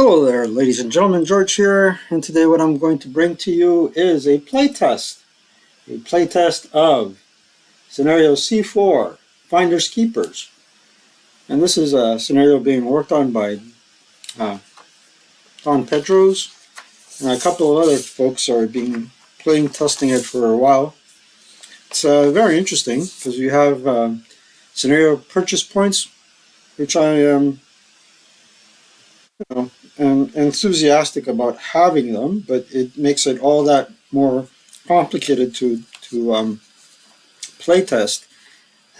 Hello there, ladies and gentlemen, George here, and today what I'm going to bring to you is a playtest of Scenario C4, Finders Keepers. And this is a scenario being worked on by Don Pedros, and a couple of other folks are testing it for a while. It's very interesting because you have scenario purchase points, which I am enthusiastic about having them, but it makes it all that more complicated to playtest.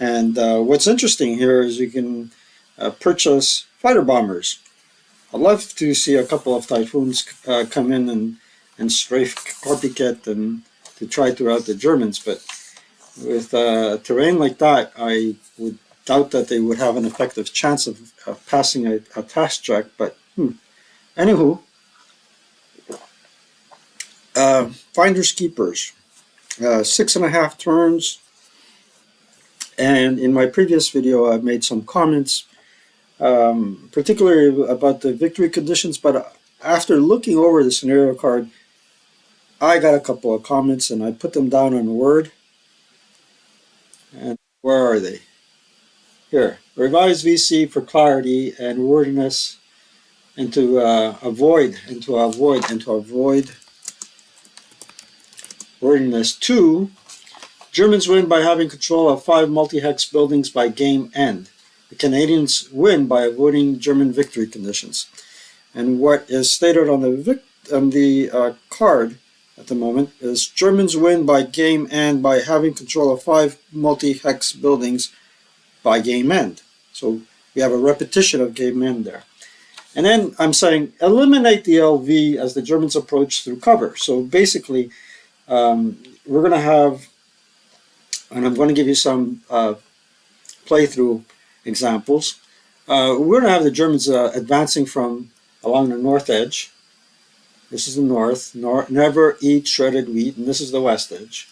And what's interesting here is you can purchase fighter bombers. I'd love to see a couple of Typhoons come in and strafe copycat and to try to rout the Germans, but with terrain like that, I would doubt that they would have an effective chance of passing a task check. But anywho, Finders Keepers, 6.5 turns. And in my previous video, I've made some comments, particularly about the victory conditions. But after looking over the scenario card, I got a couple of comments and I put them down in Word. And where are they? Here, revise VC for clarity and wordiness, and to avoid wordiness. 2. Germans win by having control of 5 multi-hex buildings by game end. The Canadians win by avoiding German victory conditions. And what is stated on the card at the moment is Germans win by game end by having control of 5 multi-hex buildings by game end. So we have a repetition of game end there. And then I'm saying eliminate the LV as the Germans approach through cover. So basically, we're going to have, and I'm going to give you some playthrough examples. We're going to have the Germans advancing from along the north edge. This is the north. Never eat shredded wheat, and this is the west edge.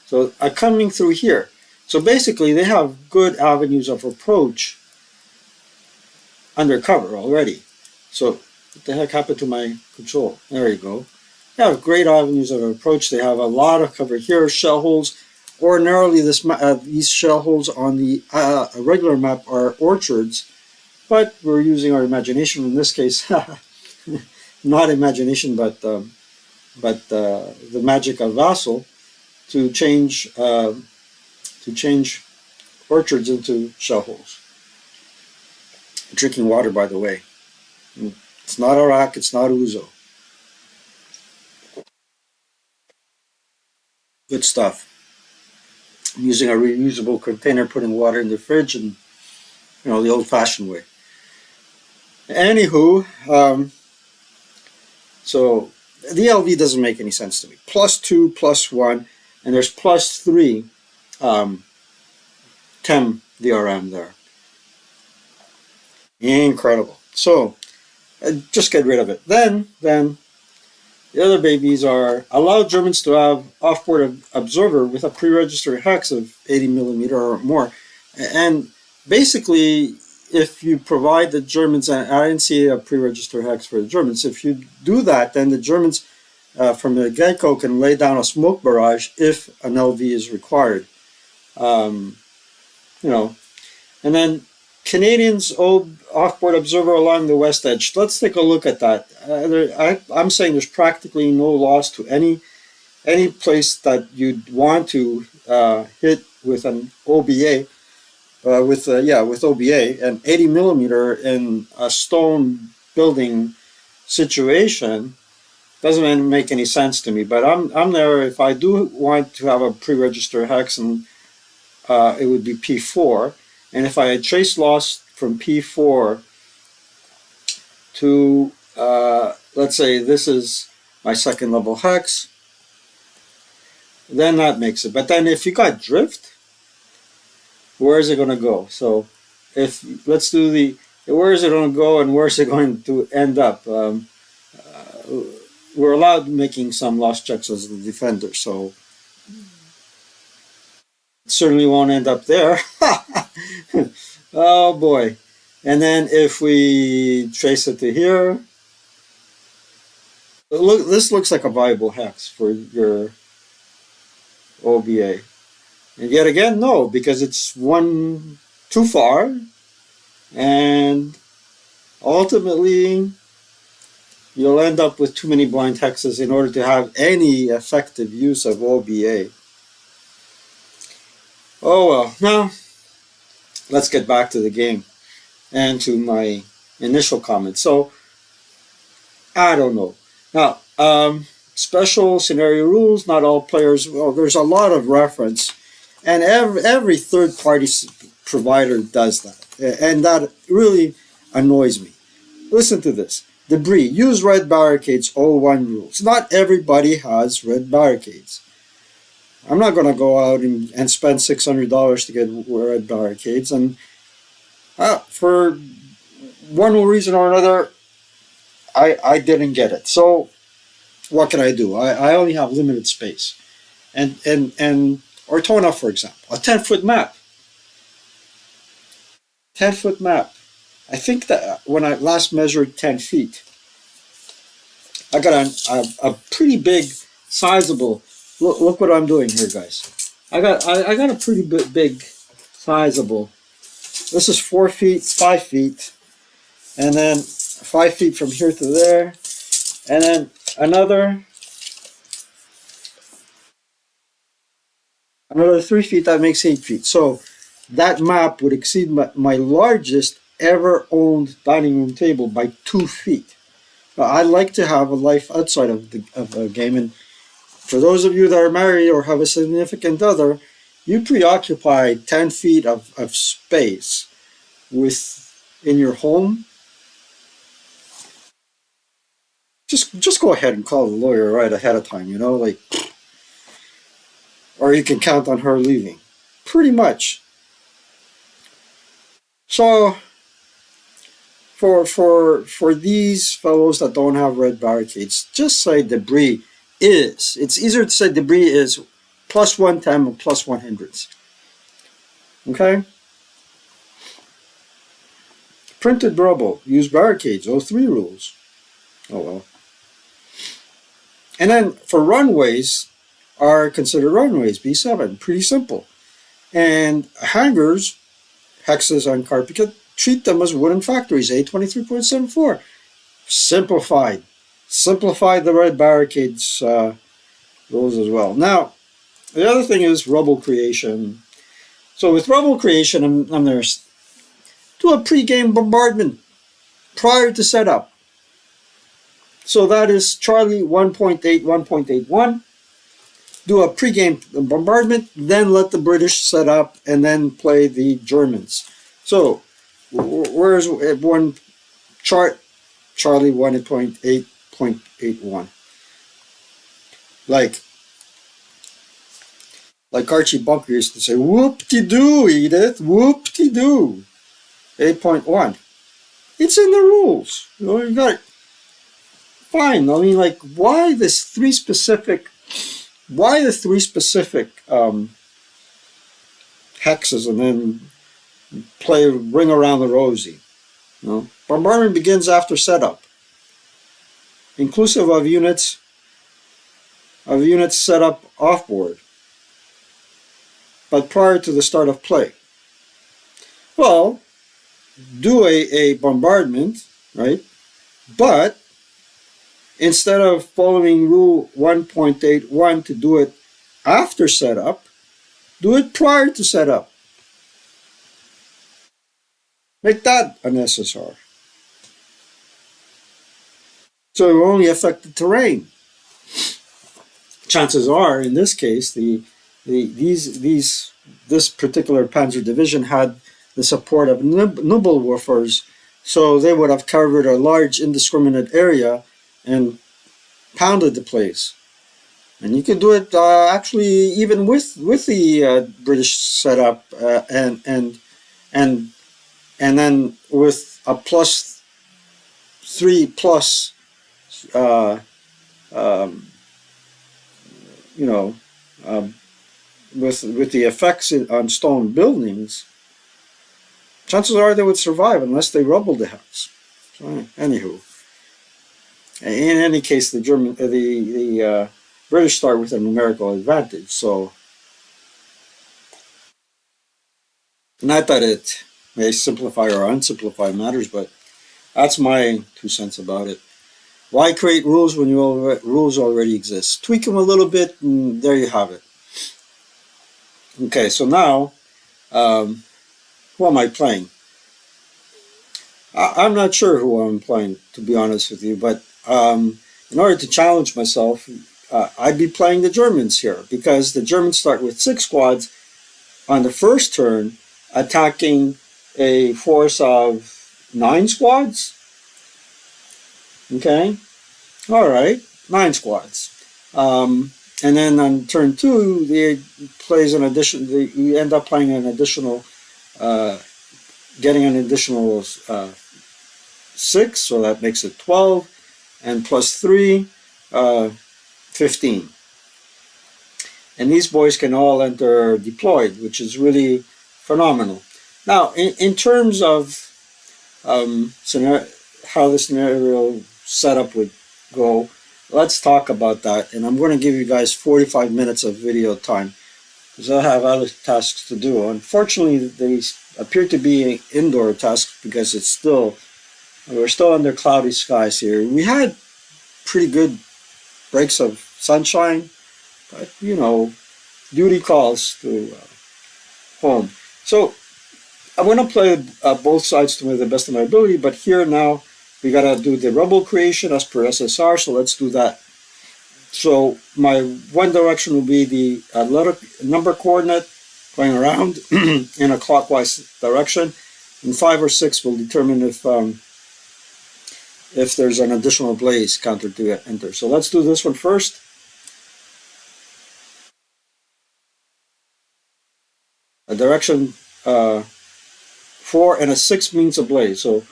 So coming through here. So basically, they have good avenues of approach undercover already. So what the heck happened to my control? There you go. They have great avenues of approach. They have a lot of cover here, shell holes. Ordinarily, these shell holes on the regular map are orchards, but we're using our imagination in this case. Not imagination, but the magic of Vassal to change orchards into shell holes. Drinking water, by the way. It's not Iraq, it's not Ouzo. Good stuff. I'm using a reusable container, putting water in the fridge, and the old-fashioned way. Anywho, so the LV doesn't make any sense to me. +2, +1, and there's +3 TEM DRM there. Incredible. So just get rid of it. Then the other babies are allow Germans to have off-board observer with a pre-registered hex of 80mm or more. And basically, if you provide the Germans, and I didn't see a pre-registered hex for the Germans, if you do that, then the Germans from the get-go can lay down a smoke barrage if an LV is required. And then Canadians off-board observer along the west edge. Let's take a look at that. I'm saying there's practically no loss to any place that you'd want to hit with an OBA, with OBA, and 80mm in a stone building situation doesn't make any sense to me. But I'm there if I do want to have a pre-register hex, and it would be P4. And if I had trace loss from P4 to, let's say this is my second level hex, then that makes it. But then if you got drift, where is it going to go? So let's do where is it going to go and where is it going to end up? We're allowed making some loss checks as the defender, so it certainly won't end up there. Oh boy. And then if we trace it to here, Look, this looks like a viable hex for your OBA. And yet again, no, because it's one too far, and ultimately you'll end up with too many blind hexes in order to have any effective use of OBA. Oh well, now let's get back to the game and to my initial comment. So, I don't know. Now, special scenario rules, not all players, well, there's a lot of reference, and every third party provider does that. And that really annoys me. Listen to this. Debris, use red barricades, O1 rules. Not everybody has red barricades. I'm not going to go out and spend $600 to get red barricades. And for one reason or another, I didn't get it. So what can I do? I only have limited space. And Ortona, for example, a 10-foot map. 10-foot map. I think that when I last measured 10 feet, I got a pretty big, sizable. Look what I'm doing here, guys. I got a pretty big, sizable. This is 4 feet, 5 feet, and then 5 feet from here to there, and then another 3 feet. That makes 8 feet. So that map would exceed my largest ever owned dining room table by 2 feet. I like to have a life outside of the game, and for those of you that are married or have a significant other, you preoccupy 10 feet of space in your home. Just go ahead and call the lawyer right ahead of time, like, or you can count on her leaving. Pretty much. So for these fellows that don't have red barricades, just say debris is. It's easier to say debris is plus 110 or plus 1 hindrance. Okay? Printed rubble, use barricades, O3 rules. Oh well. And then for runways, are considered runways, B7. Pretty simple. And hangars, hexes on carpet, treat them as wooden factories, A23.74. Simplified. Simplified the red barricades rules as well. Now, the other thing is rubble creation. So with rubble creation, I'm there. Do a pre-game bombardment prior to setup. So that is Charlie 1.8, 1.81. Do a pre-game bombardment, then let the British set up, and then play the Germans. So, where's one chart? Charlie 1.8.81. Like Archie Bunker used to say, whoop-de-doo, Edith, whoop-de-doo. 8.1. It's in the rules. You got it. Fine. I mean, like, why the three specific hexes and then play Ring Around the Rosie? Bombardment begins after setup, inclusive of units set up off board, but prior to the start of play. Well, do a bombardment, right? But instead of following rule 1.81 to do it after setup, do it prior to setup. Make that an SSR. So it will only affect the terrain. Chances are, in this case, this particular Panzer division had the support of Nubelwerfers, so they would have covered a large indiscriminate area and pounded the place. And you could do it actually even with the British setup and then with a +3 plus with the effects on stone buildings, chances are they would survive unless they rubbled the house. So, anywho. In any case, the British start with a numerical advantage. So, not that it may simplify or unsimplify matters, but that's my 2 cents about it. Why create rules when rules already exist? Tweak them a little bit, and there you have it. Okay, so now, who am I playing? I'm not sure who I'm playing, to be honest with you, but in order to challenge myself, I'd be playing the Germans here because the Germans start with 6 squads on the first turn, attacking a force of 9 squads. Okay, all right, 9 squads. And then on turn two, they plays an addition. You end up playing an additional, uh, getting an additional 6, so that makes it 12, and plus 3, 15. And these boys can all enter deployed, which is really phenomenal. Now, in terms of scenario, how the scenario setup would go, let's talk about that. And I'm going to give you guys 45 minutes of video time because I have other tasks to do. Unfortunately, they appear to be indoor tasks because we're still under cloudy skies here. We had pretty good breaks of sunshine, but duty calls to home. So I want to play both sides to the best of my ability, but here now we gotta do the rebel creation as per SSR. So let's do that. So my one direction will be the letter number coordinate going around in a clockwise direction, and 5 or 6 will determine if there's an additional blaze counter to enter. So let's do this one first. A direction 4 and a 6 means a blaze. So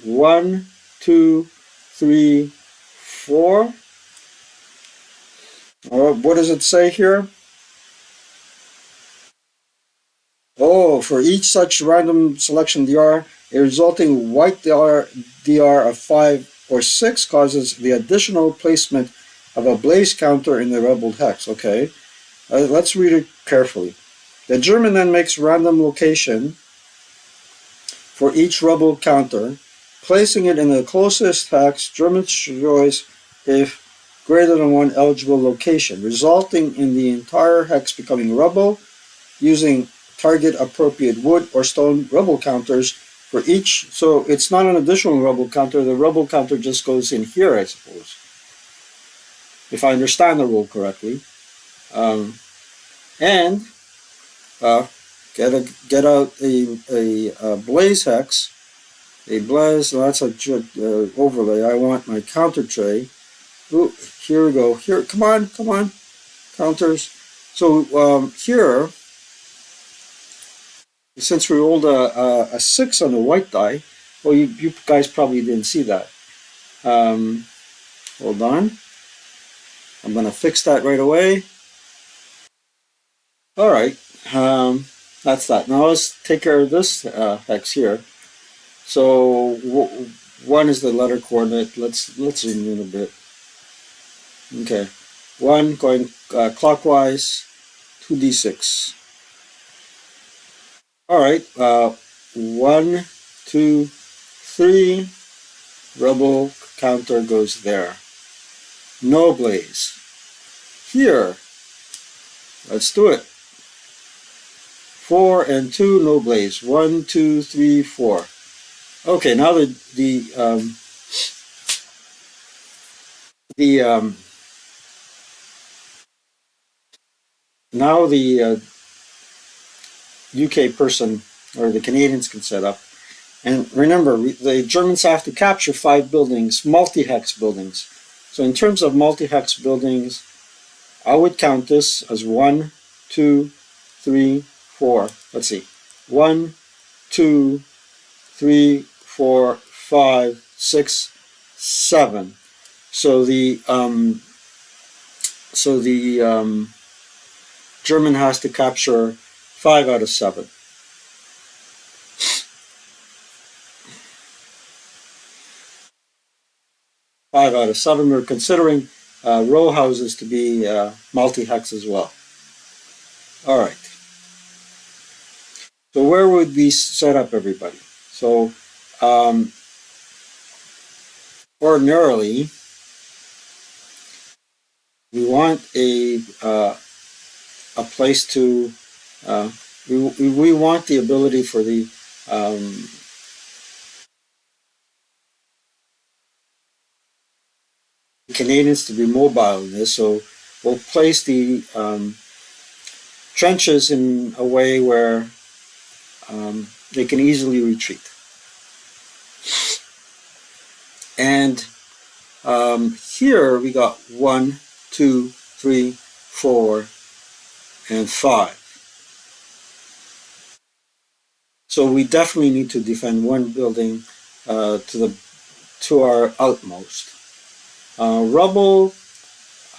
1, 2, 3, 4. What does it say here? Oh, for each such random selection DR, a resulting white DR of 5 or 6 causes the additional placement of a blaze counter in the rebel hex. Okay, let's read it carefully. The German then makes random location for each rebel counter, placing it in the closest hex German choice if greater than one eligible location, resulting in the entire hex becoming rebel, using target appropriate wood or stone rebel counters for each. So it's not an additional rebel counter. The rebel counter just goes in here, I suppose, if I understand the rule correctly. And get out a blaze hex. A blaze. That's a overlay. I want my counter tray. Ooh, here we go. Here, come on, counters. So here, since we rolled a 6 on the white die, well, you guys probably didn't see that. Hold on. I'm going to fix that right away. All right. That's that. Now let's take care of this hex here. So 1 is the letter coordinate. Let's zoom in a bit. Okay. 1 going clockwise, 2d6. All right. 1, 2, 3. Rebel counter goes there. No blaze. Here. Let's do it. 4 and 2, no blaze. 1, 2, 3, 4. Okay, now now the UK person or the Canadians can set up. And remember, the Germans have to capture 5 buildings, multi-hex buildings. So in terms of multi-hex buildings, I would count this as 1, 2, 3, 4. Let's see. 1, 2, 3, 4, 5, 6, 7. So the German has to capture 5 out of 7. 5 out of 7. We're considering row houses to be multi-hex as well. All right. So where would we set up everybody? So ordinarily, we want a place to we want the ability for the Canadians to be mobile in this. So we'll place the trenches in a way where they can easily retreat. And here we got 1, 2, 3, 4, and 5. So we definitely need to defend one building to our utmost. Rubble,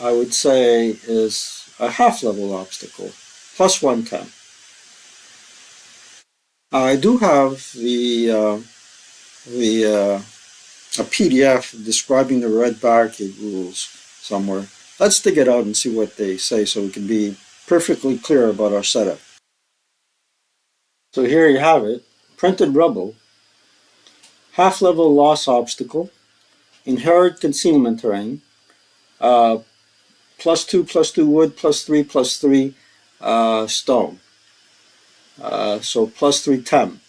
I would say, is a half-level obstacle, plus 110. I do have a PDF describing the red barricade rules somewhere. Let's dig it out and see what they say so we can be perfectly clear about our setup. So here you have it, printed rubble, half-level loss obstacle, inherent concealment terrain, +2/+2 wood, +3/+3 stone. So +3 tem.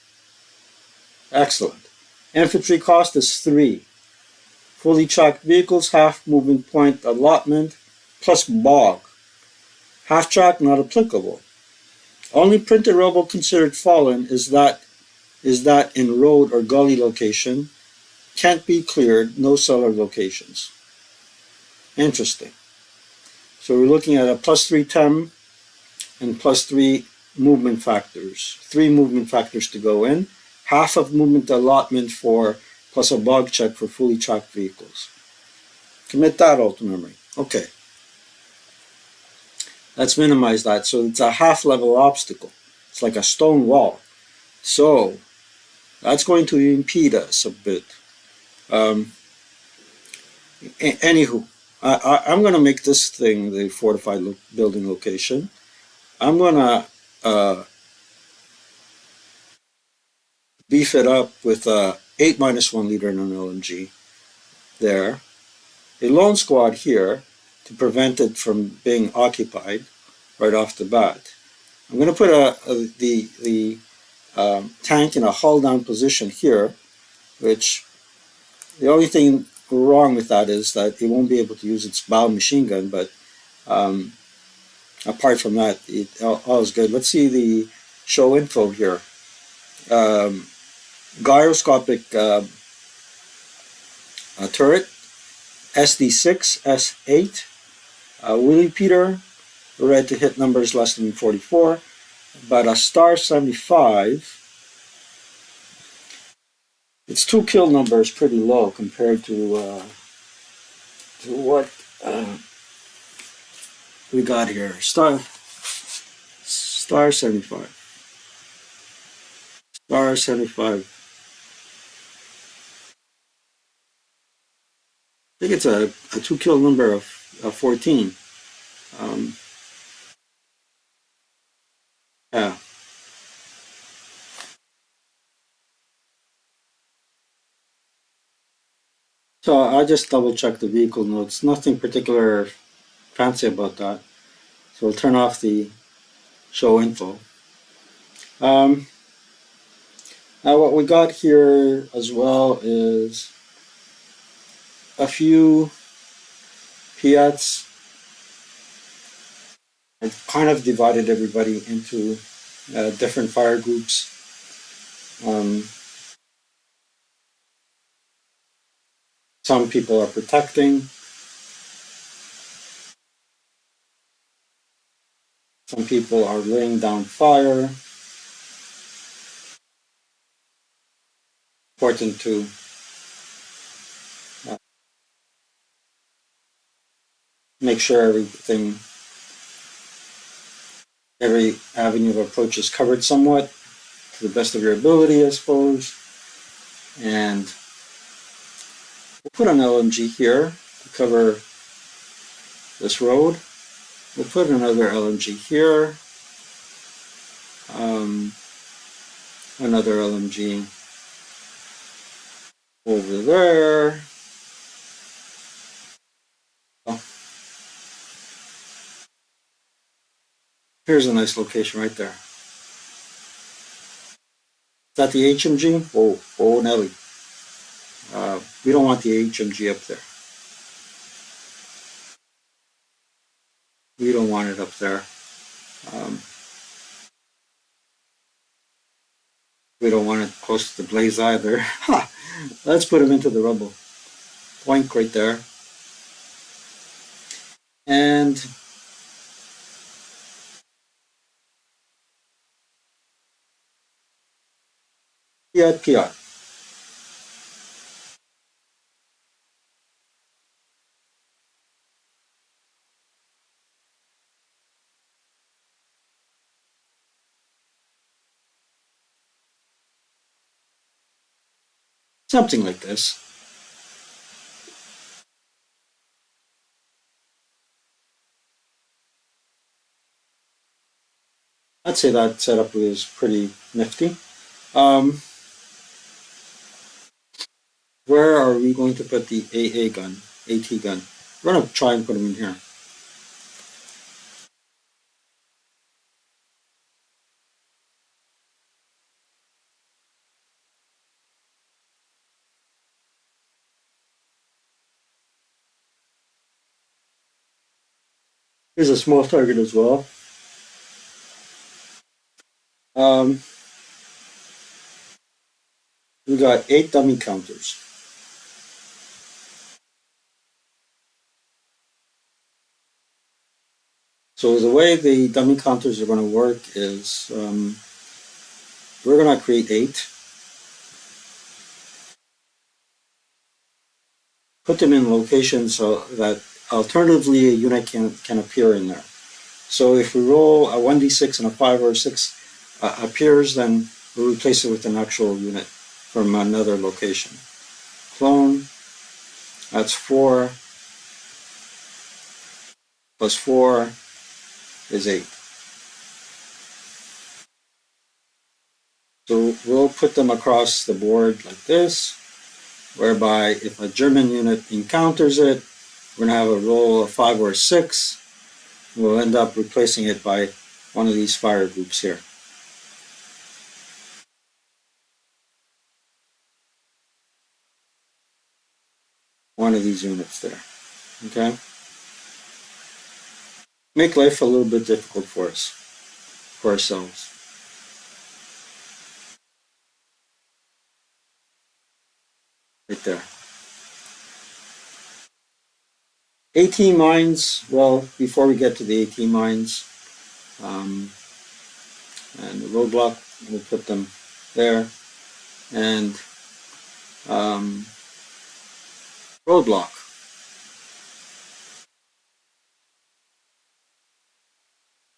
Excellent. Infantry cost is 3. Fully tracked vehicles, half moving point allotment, plus bog. Half track not applicable. Only printed rubble considered fallen is that in road or gully location. Can't be cleared, no cellar locations. Interesting. So we're looking at a +3 tem and +3 movement factors. 3 movement factors to go in. Half of movement allotment for plus a bog check for fully tracked vehicles. Commit that all to memory. Okay. Let's minimize that. So it's a half-level obstacle. It's like a stone wall. So that's going to impede us a bit. Anywho, I'm going to make this thing the fortified building location. I'm going to beef it up with a 8-1 leader and an LMG there. A lone squad here to prevent it from being occupied right off the bat. I'm going to put the tank in a hull down position here, which the only thing wrong with that is that it won't be able to use its bow machine gun, but apart from that, all is good. Let's see the show info here. Gyroscopic turret, SD6, S8, Willie Peter, red to hit numbers less than 44, but a star 75, its 2 kill number is pretty low compared to what we got here. Star 75. Star 75. I think it's a 2 kill number of 14. Yeah. So I just double checked the vehicle notes. Nothing particular fancy about that. So we'll turn off the show info. Now what we got here as well is a few Piats. I've kind of divided everybody into different fire groups. Some people are protecting. Some people are laying down fire. Important to make sure every avenue of approach is covered somewhat to the best of your ability, I suppose. And We'll put an LMG here to cover this road. We'll put another LMG here, um, another LMG over there. Oh, here's a nice location right there. Is that the HMG? Oh, oh, Nelly. We don't want the HMG up there. We don't want it up there. Um, we don't want it close to the blaze either. Let's put him into the rubble. Point right there. And Piat Piat. Something like this. I'd say that setup is pretty nifty. Um, where are we going to put the AA gun, AT gun? We're going to try and put them in here. Here's a small target as well. Um, we got 8 dummy counters. So the way the dummy counters are going to work is we're going to create 8, put them in locations so that alternatively a unit can appear in there. So if we roll a 1d6 and a 5 or a 6 appears, then we'll replace it with an actual unit from another location. Clone, that's 4, plus 4 is 8. So we'll put them across the board like this, whereby if a German unit encounters it, we're going to have a roll of 5 or 6. We'll end up replacing it by one of these fire groups here. One of these units there. Okay? Make life a little bit difficult for us, for ourselves. Right there. AT mines, well, before we get to the AT mines, and the roadblock, we'll put them there. And roadblock.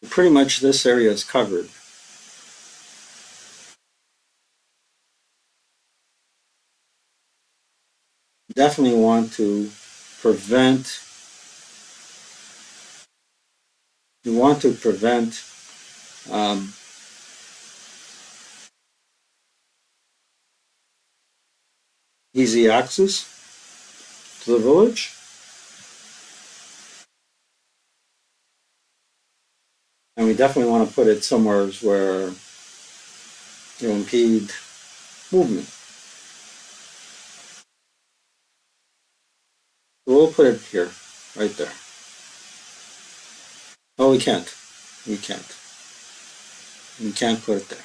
Pretty much this area is covered. Definitely want to prevent, you want to prevent um, easy access to the village. And we definitely want to put it somewhere where you impede movement. So we'll put it here, right there. Oh, we can't. We can't. We can't put it there.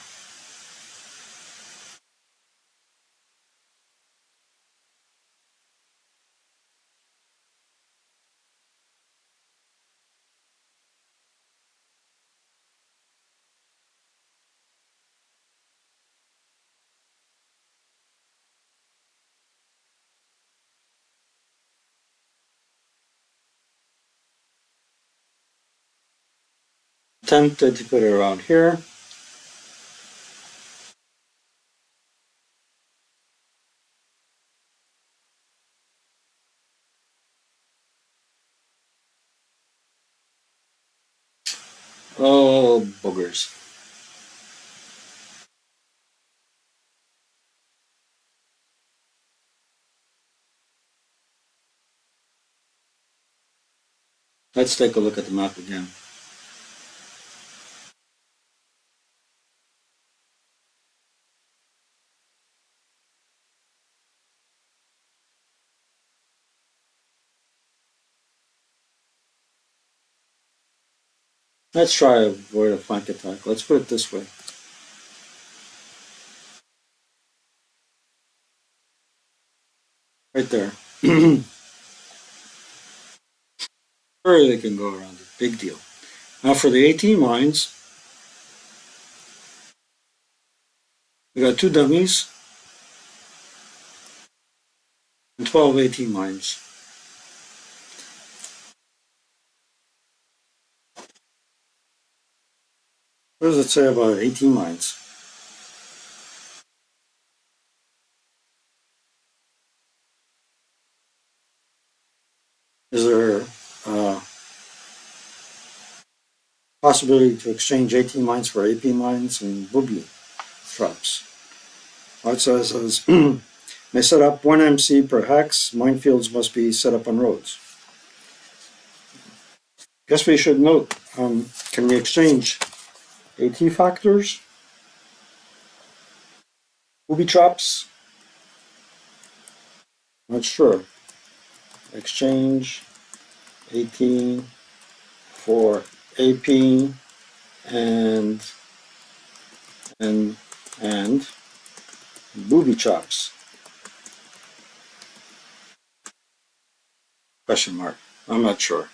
Tempted to put it around here. Oh, boogers. Let's take a look at the map again. Let's try avoid a flank attack. Let's put it this way. Right there. Or they can go around it. Big deal. Now for the 18 mines, we got 2 dummies and 12 18 mines. What does it say about 18 mines? Is there a possibility to exchange 18 mines for AP mines and booby traps? What it says is they set up 1 MC per hex. Minefields must be set up on roads. Guess we should note, can we exchange AT factors, booby traps? Not sure. Exchange 18 for AP and and and booby traps? Question mark. I'm not sure.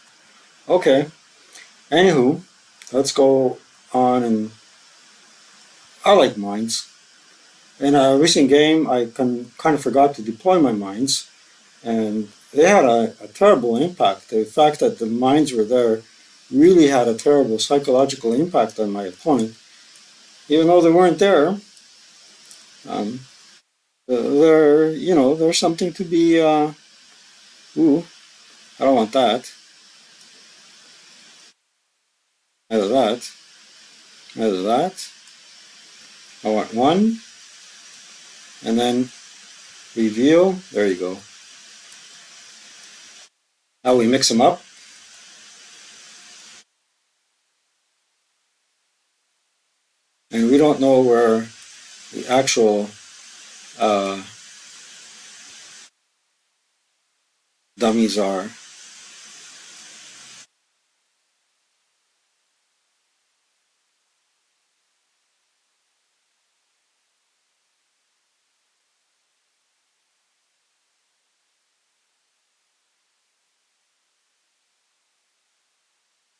Okay. Anywho, let's go on and I like mines. In a recent game, I kind of forgot to deploy my mines, and they had a terrible impact. The fact that the mines were there really had a terrible psychological impact on my opponent. Even though they weren't there, um, there's something to be. Ooh, I don't want that. Either that. Either that. I want one, and then reveal. There you go. Now we mix them up, and we don't know where the actual uh, dummies are.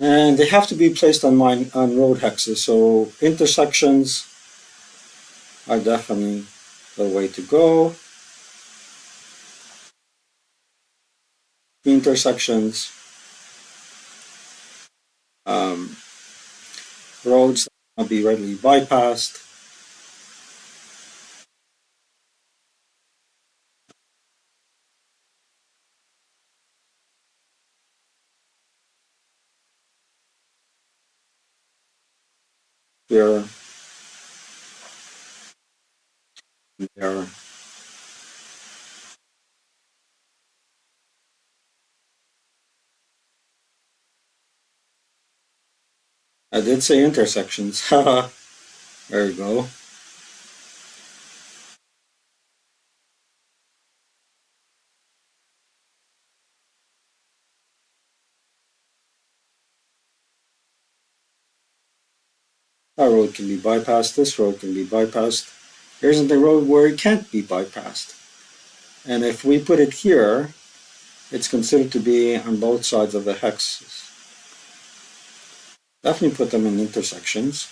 And they have to be placed on road hexes. So intersections are definitely the way to go. Intersections, um, roads that cannot be readily bypassed. Here, there. I did say intersections. There you go. That road can be bypassed. This road can be bypassed. There isn't a road where it can't be bypassed. And if we put it here, it's considered to be on both sides of the hexes. Definitely put them in intersections.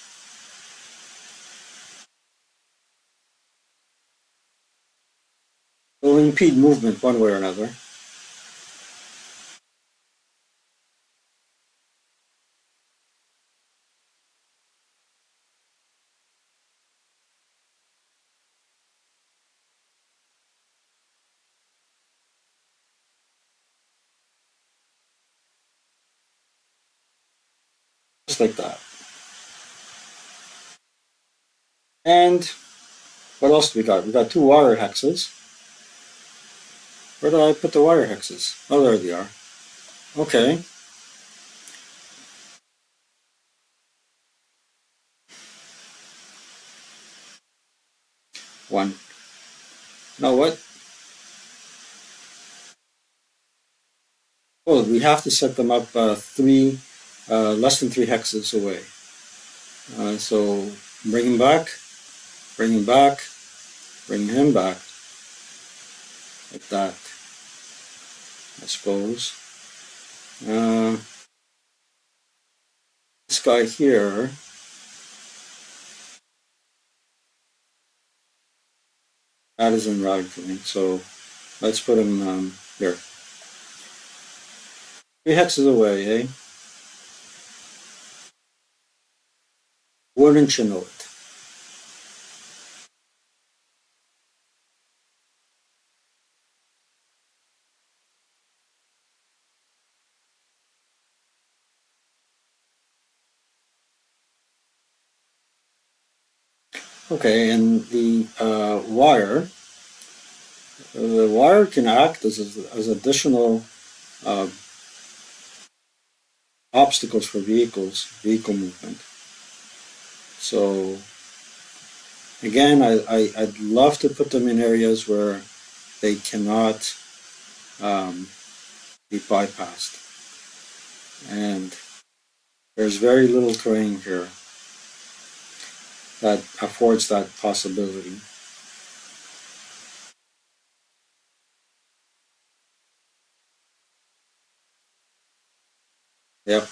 It will impede movement one way or another. Just like that. And what else do we got? We got two wire hexes. Where did I put the wire hexes? Oh, there they are. Okay. One. You know what? Oh, we have to set them up less than three hexes away. So bring him back, bring him back, bring him back, like that, I suppose. Uh, this guy here, that isn't routing for me, so let's put him here. Three hexes away, eh? Wouldn't you know it? Okay, and the wire can act as additional uh, obstacles for vehicle movement. So again, I'd love to put them in areas where they cannot um, be bypassed. And there's very little terrain here that affords that possibility. Yep.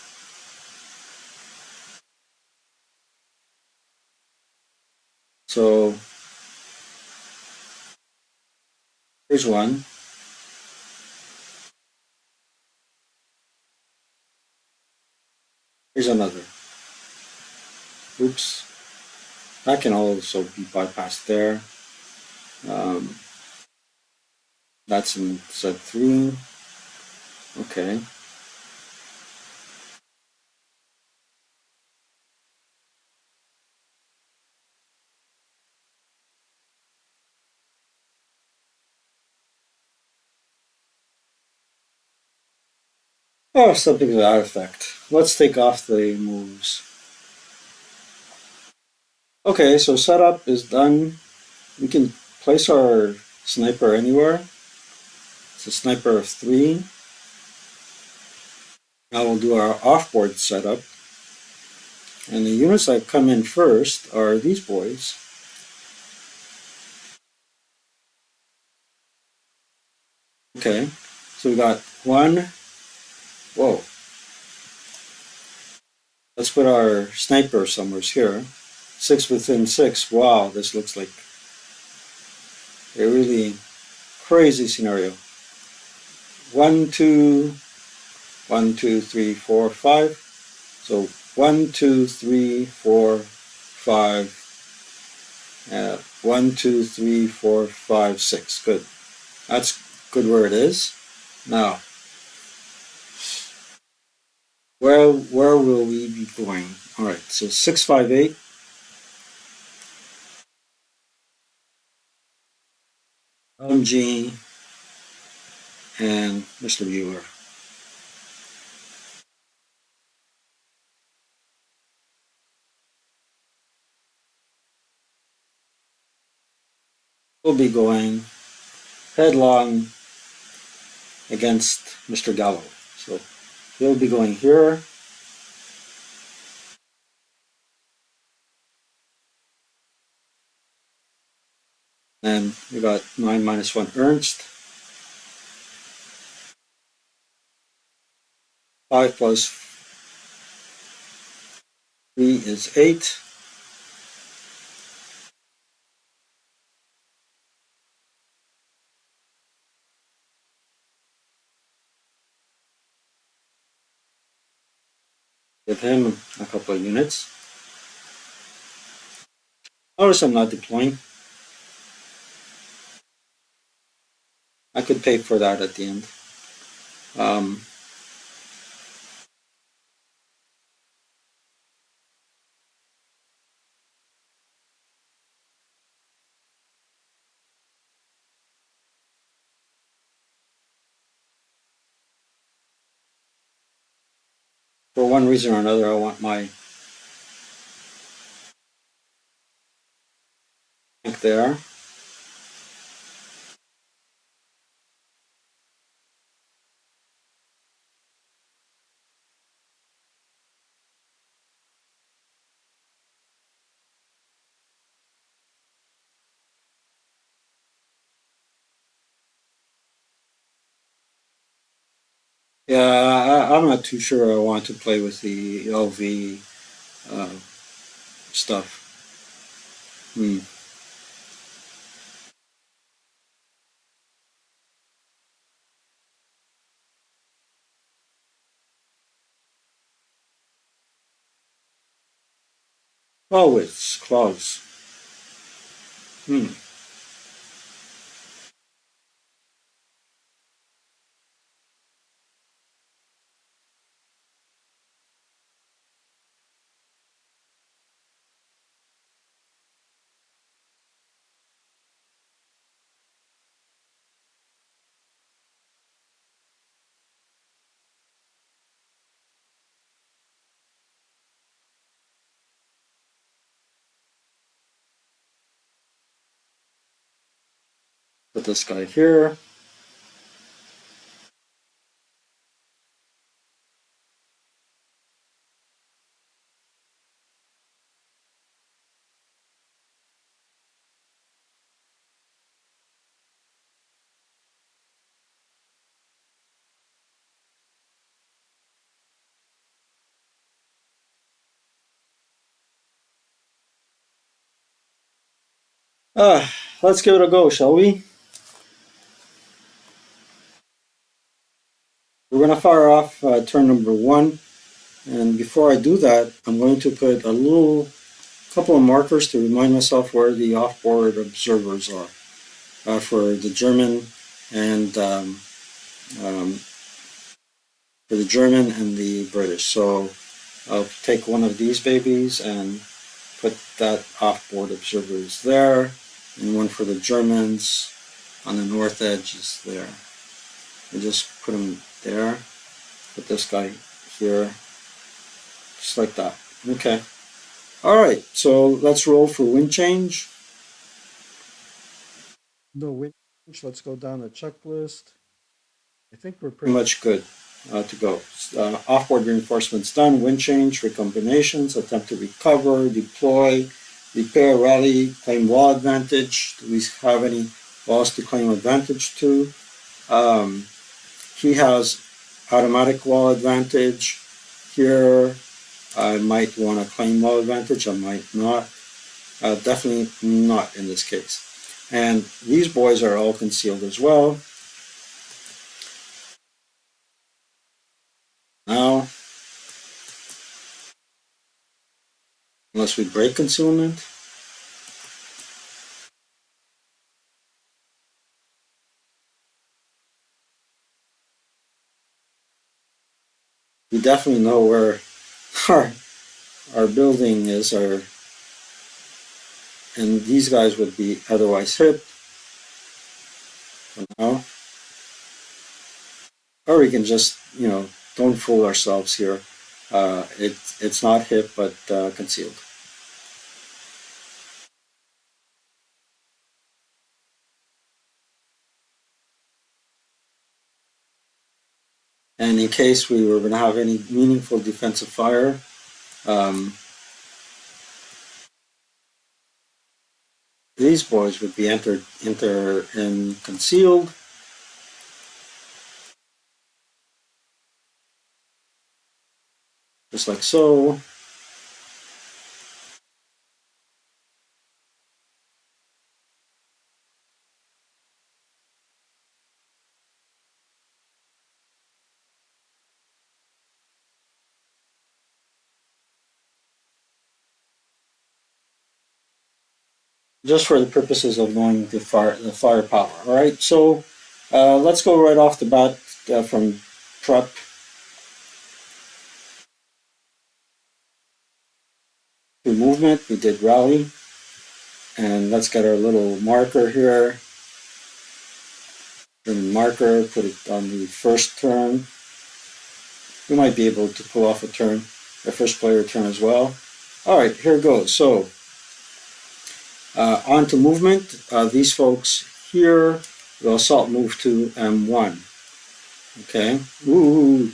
So here's one. Here's another. Oops. That can also be bypassed there. Um, that's in set 3. Okay. Oh, something to that effect. Let's take off the moves. Okay, so setup is done. We can place our sniper anywhere. It's a sniper of 3. Now we'll do our offboard setup. And the units that come in first are these boys. Okay, so we got one. Whoa. Let's put our sniper somewhere here. 6 within 6. Wow, this looks like a really crazy scenario. 1, 2, 1, 2, 3, 4, 5. So 1, 2, 3, 4, 5. 1, 2, 3, 4, 5, 6. Good. That's good where it is. Now, where will we be going? All right. So 658. LMG and Mr. Bueller. We'll be going headlong against Mr. Galloway. So he'll be going here. And we got 9 minus 1 Ernst. 5 plus 3 is 8. Give him a couple of units. Notice I'm not deploying. I could pay for that at the end. Um, for one reason or another, I want my tank there. Yeah, I'm not too sure I want to play with the LV stuff. Hmm. Oh, it's clogs. Hmm. Put this guy here. Let's give it a go, shall we? We're gonna fire off turn number one, and before I do that, I'm going to put a little couple of markers to remind myself where the off-board observers are for the German and um, for the German and the British. So I'll take one of these babies and put that off-board observers there, and one for the Germans on the north edge is there. I just put them there. Put this guy here, just like that. Okay. All right. So let's roll for wind change. No wind change. Let's go down the checklist. I think we're pretty much good to go. Off-board reinforcements done. Wind change, recombinations, attempt to recover, deploy, repair, rally, claim wall advantage. Do we have any walls to claim advantage to? Um, he has automatic wall advantage. Here, I might want to claim wall advantage. I might not. Definitely not in this case. And these boys are all concealed as well. Now, unless we break concealment, we definitely know where our our building is, and these guys would be otherwise hit for now. Or we can just, don't fool ourselves here. It's not hit, but concealed. And in case we were going to have any meaningful defensive fire, um, these boys would be enter and concealed, just like so. Just for the purposes of knowing the firepower. All right, so let's go right off the bat from prep to movement. We did rally, and let's get our little marker here. German marker, put it on the first turn. We might be able to pull off a turn, a first player turn as well. All right, here goes. So on to movement. These folks here will assault move to M1. Okay. Ooh,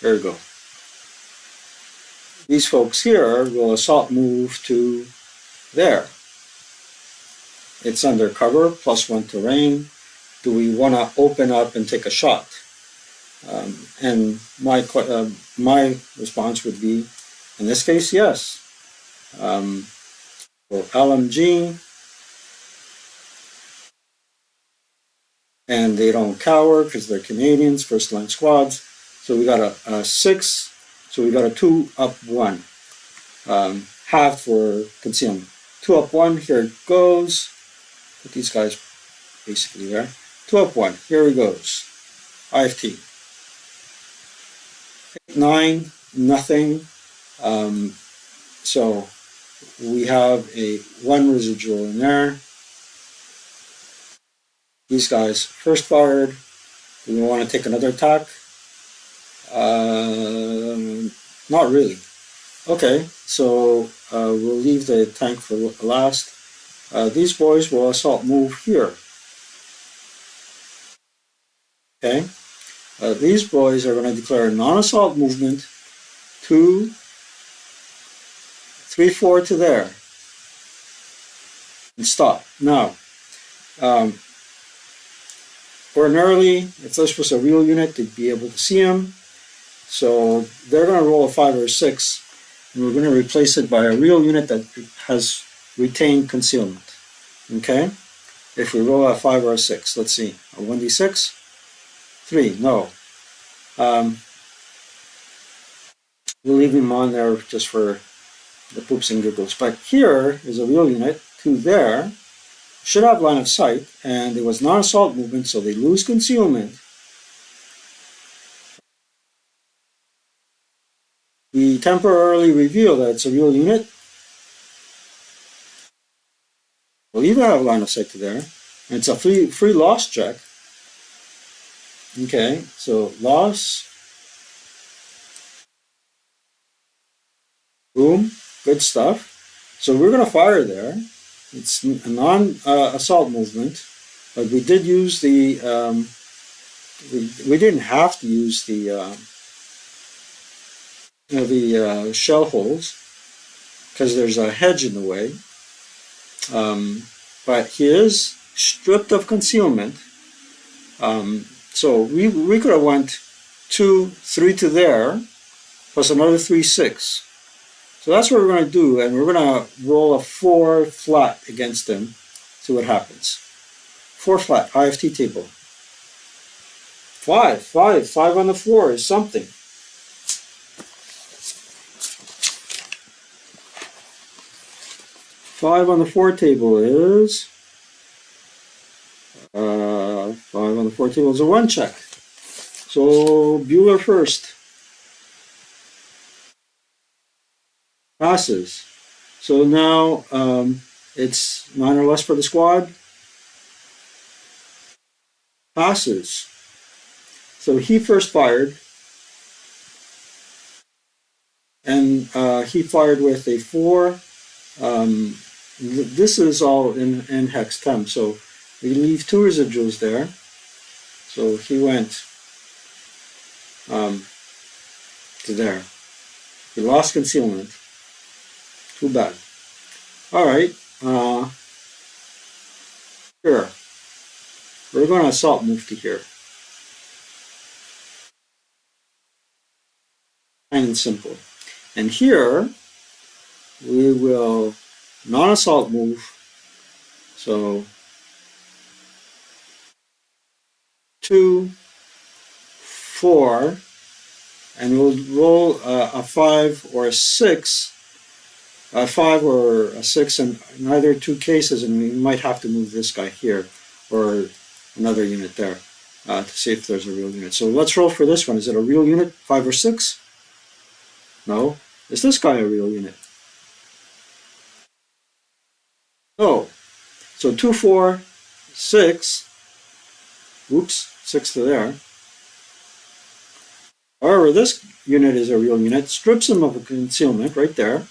there we go. These folks here will assault move to there. It's under cover, +1 terrain. Do we want to open up and take a shot? And my response would be, in this case, yes. Well, LMG, and they don't cower because they're Canadians, first line squads. So we got a 6, so we got a 2 up 1. Half for concealment. 2 up 1, here it goes. Put these guys basically there. 2 up 1, here it goes. IFT. 9, nothing. So we have a 1 residual in there. These guys first fired. Do we want to take another attack? Not really. Okay, so we'll leave the tank for last. These boys will assault move here. Okay, these boys are going to declare non-assault movement 2, 3, 4 to there and stop. Now, ordinarily, if this was a real unit, they'd be able to see them. So they're going to roll a 5 or a 6, and we're going to replace it by a real unit that has retained concealment. Okay? If we roll a 5 or a 6, let's see, a 1d6, 3, no. We'll leave him on there just for the poops and giggles. But here is a real unit, 2 there, should have line of sight, and it was non-assault movement, so they lose concealment. We temporarily reveal that it's a real unit. We'll either have line of sight to there, and it's a free loss check. Okay, so loss. Boom, good stuff. So we're going to fire there. It's a non-assault movement, but we did use the, we didn't have to use the shell holes because there's a hedge in the way. But he is stripped of concealment. So we could have went 2, 3 to there, plus another 3, 6. So that's what we're going to do, and we're going to roll a 4 flat against him, see what happens. 4 flat, IFT table. 5 on the floor is something. 5 on the 4 table is 5 on the 4 table is a 1 check. So Bueller first. Passes. So now it's 9 or less for the squad. Passes. So he first fired. And he fired with a 4. This is all in hex temp. So we leave 2 residuals there. So he went to there. He lost concealment. Too bad. All right. Here. We're going to assault move to here. Plain and simple. And here, we will non-assault move. So 2, 4, and we'll roll a 5 or a 6. A 5 or a 6 in either 2 cases, and we might have to move this guy here or another unit there to see if there's a real unit. So let's roll for this one. Is it a real unit, 5 or 6? No. Is this guy a real unit? No. So 2, 4, 6. Oops, 6 to there. However, this unit is a real unit, strips him of a concealment right there.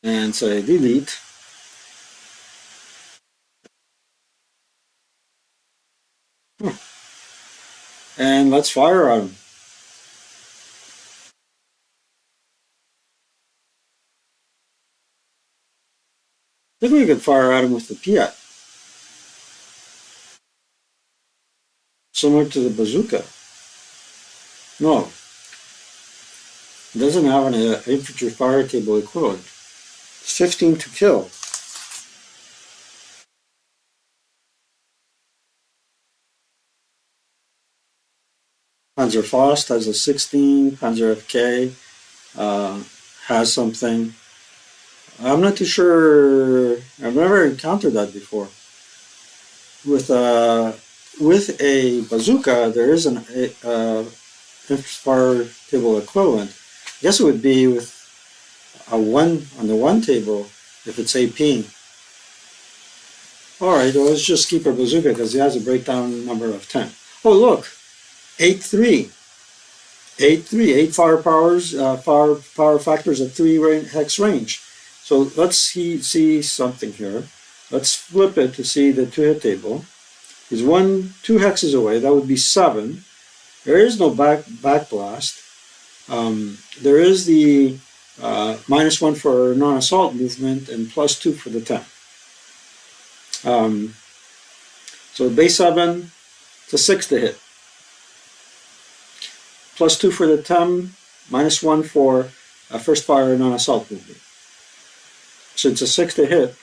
And say delete. And let's fire at him. I think we could fire at him with the Piat, similar to the bazooka. No, it doesn't have an infantry fire table equivalent. It's 15 to kill. Panzerfaust has a 16. Panzer FK has something. I'm not too sure. I've never encountered that before. With a bazooka, there is an fire table equivalent. I guess it would be with a one on the one table if it's AP. All right, well, let's just keep our bazooka because he has a breakdown number of 10. Oh, look, 8-3. 8-3, 8 firepower power factors at 3 hex range. So let's see something here. Let's flip it to see the 2-hit table. He's 2 hexes away. That would be 7. There is no back blast. There is the -1 for non-assault movement and +2 for the 10. So base 7 to 6 to hit. +2 for the 10, -1 for first fire non-assault movement. So it's a 6 to hit.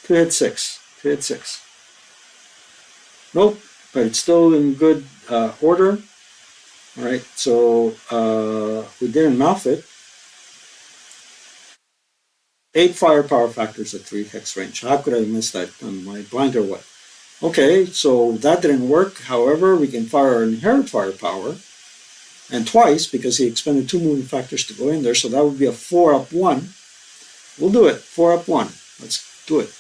To hit 6. To hit 6. Nope, but it's still in good order. All right, so we didn't mouth it. 8 firepower factors at 3 hex range. How could I miss that on my blind or what? Okay, so that didn't work. However, we can fire our inherent firepower, and twice because he expended 2 moving factors to go in there. So that would be a 4-up-1. We'll do it. 4-up-1. Let's do it.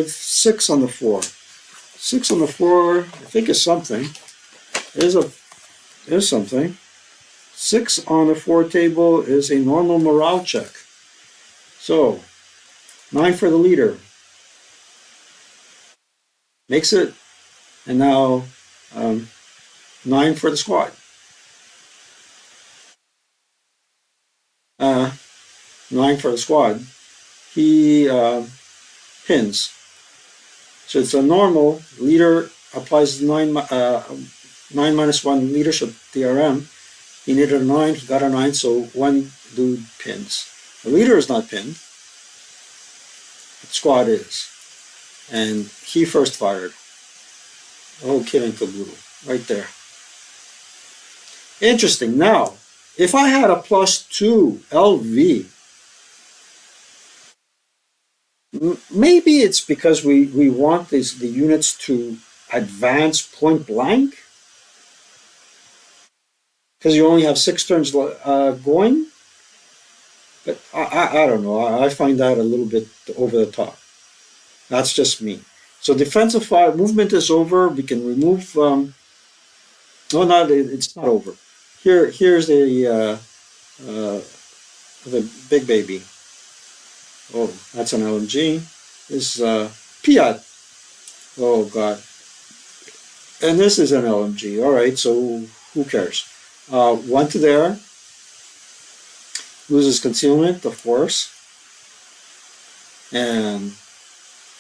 6 on the 4. 6 on the 4, I think is something. Is something. 6 on the 4 table is a normal morale check. So 9 for the leader. Makes it. And now 9 for the squad. 9 for the squad. He pins. So it's a normal. Leader applies 9 -1 leadership DRM. He needed a 9, he got a 9, so 1 dude pins. The leader is not pinned. The squad is. And he first fired. Oh, kid and caboodle. Right there. Interesting. Now, if I had a +2 LV, maybe it's because we want the units to advance point blank, because you only have 6 turns going. But I don't know. I find that a little bit over the top. That's just me. So defensive fire movement is over. We can remove. No, not it's not over. Here's the big baby. Oh, that's an LMG. This is Piat. Oh God. And this is an LMG. All right. So who cares? 1 to there. Loses concealment, of course. And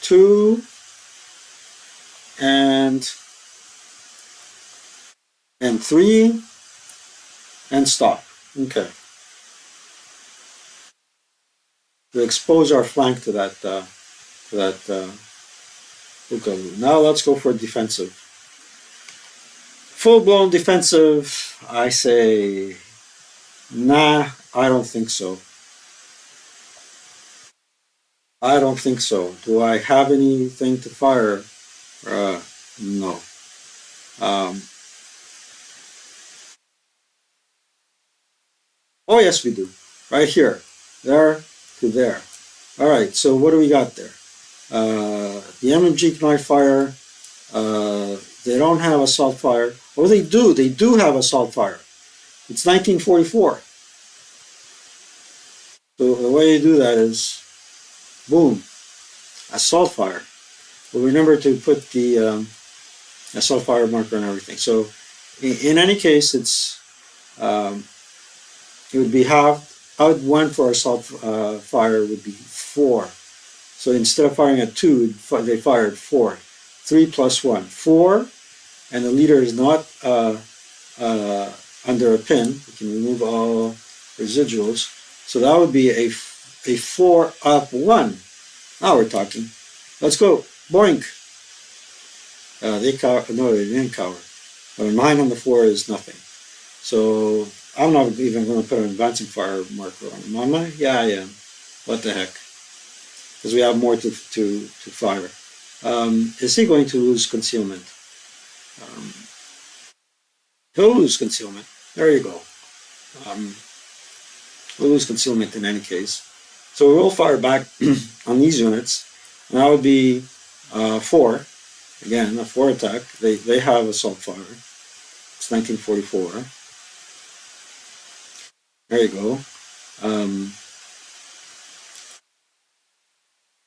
2 and 3 and stop. Okay. We expose our flank to that Ukalu. Now let's go for defensive. Full-blown defensive. I say, nah. I don't think so. I don't think so. Do I have anything to fire? No. Oh yes, we do. Right here, there to there. All right, so what do we got there? The MMG cannot fire. They don't have assault fire. Oh, they do. They do have assault fire. It's 1944. So the way you do that is, boom, assault fire. But remember to put the assault fire marker and everything. So in any case, um, it would be halved. Out one for assault fire would be 4. So instead of firing at 2, they fired 4. 3 plus 1, 4, and the leader is not uh, under a pin. We can remove all residuals. So that would be a 4 up 1. Now we're talking. Let's go. Boink. They cower. No, they didn't cower. A 9 on the 4 is nothing. So I'm not even going to put an advancing fire marker on him. Am I? Yeah, I am. What the heck? Because we have more to fire. Is he going to lose concealment? Um, he'll lose concealment. There you go. Um, we'll lose concealment in any case. So we will fire back on these units. And that would be 4. Again, a 4 attack. They have assault fire. It's 1944. There you go.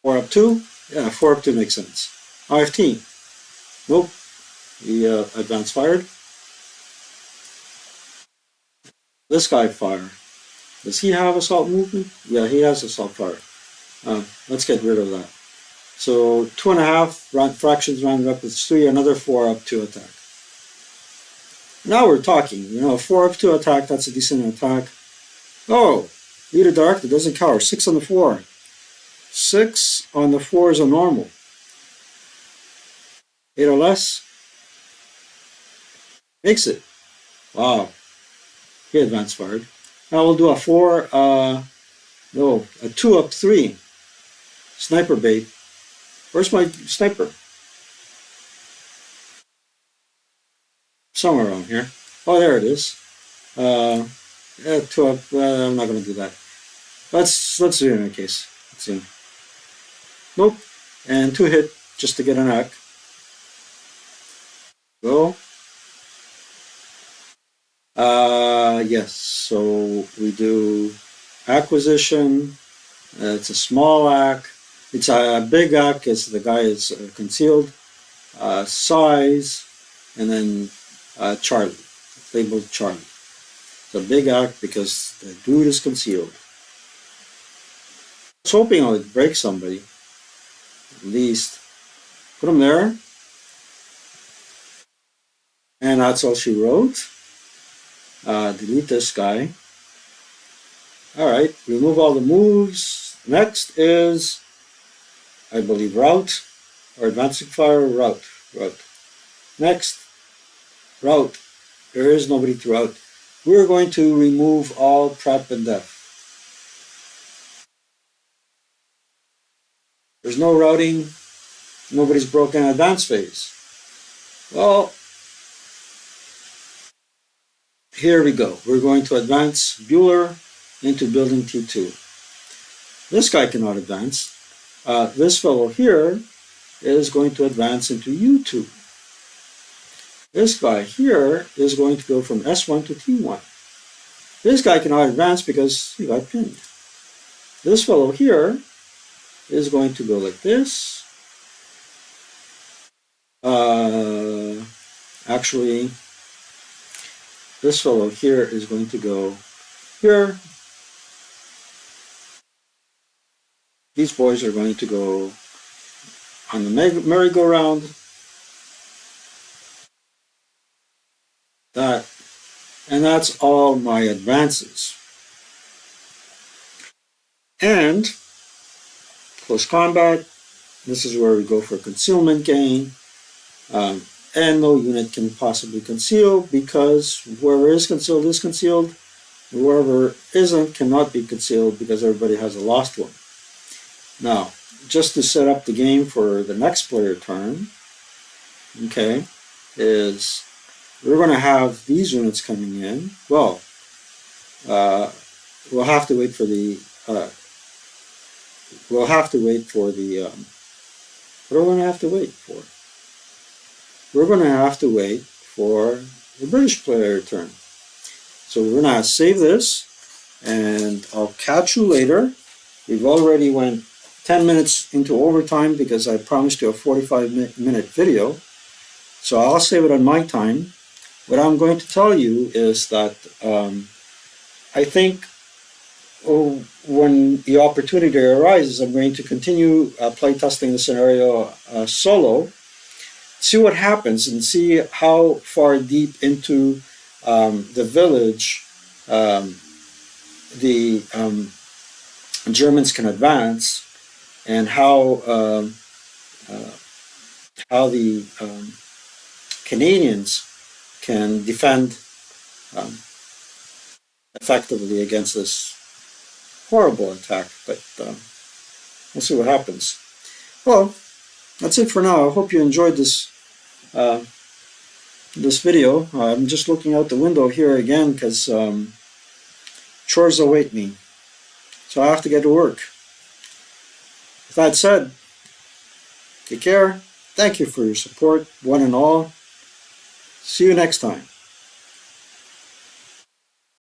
4 up 2? Yeah, 4 up 2 makes sense. IFT. Nope. He advance fired. This guy fire. Does he have assault movement? Yeah, he has assault fire. Let's get rid of that. So 2.5 fractions rounded up is 3. Another 4 up 2 attack. Now we're talking. 4 up 2 attack. That's a decent attack. Oh, leader director doesn't cower. 6 on the 4. 6 on the 4 is a normal. 8 or less makes it. Wow. He advance fired. Now we'll do a 4. No, a 2 up 3. Sniper bait. Where's my sniper? Somewhere around here. Oh, there it is. Yeah, 2 up. I'm not going to do that. Let's do it in a case. Let's see. Nope. And 2 hit just to get an ack. Go. Yes. So we do acquisition. It's a small ack. It's a big ack as the guy is concealed. Size, and then Charlie. Labeled Charlie. It's a big ack because the dude is concealed. I was hoping I would break somebody. At least. Put him there. And that's all she wrote. Delete this guy. Alright, remove all the moves. Next is, I believe, route. Or advancing fire, route. Next, route. There is nobody to route. We're going to remove all prep and def. There's no routing. Nobody's broken advance phase. Well, here we go. We're going to advance Bueller into building T2. This guy cannot advance. This fellow here is going to advance into U2. This guy here is going to go from S1 to T1. This guy cannot advance because he got pinned. This fellow here is going to go like this. Actually, this fellow here is going to go here. These boys are going to go on the merry-go-round. And that's all my advances. And close combat, this is where we go for concealment gain. And no unit can possibly conceal because whoever is concealed is concealed. Whoever isn't cannot be concealed because everybody has a lost one. Now, just to set up the game for the next player turn, okay, is we're going to have these units coming in. Well, we'll have to wait for the we'll have to wait for the. What are we going to have to wait for? We're going to have to wait for the British player turn. So we're going to save this, and I'll catch you later. We've already went 10 minutes into overtime because I promised you a 45-minute video. So I'll save it on my time. What I'm going to tell you is that I think when the opportunity arises, I'm going to continue playtesting the scenario solo, see what happens, and see how far deep into the village the Germans can advance, and how the Canadians can defend um, effectively against this horrible attack. But we'll see what happens. Well, that's it for now. I hope you enjoyed uh, this video. I'm just looking out the window here again because chores await me, so I have to get to work. With that said, take care. Thank you for your support, one and all. See you next time.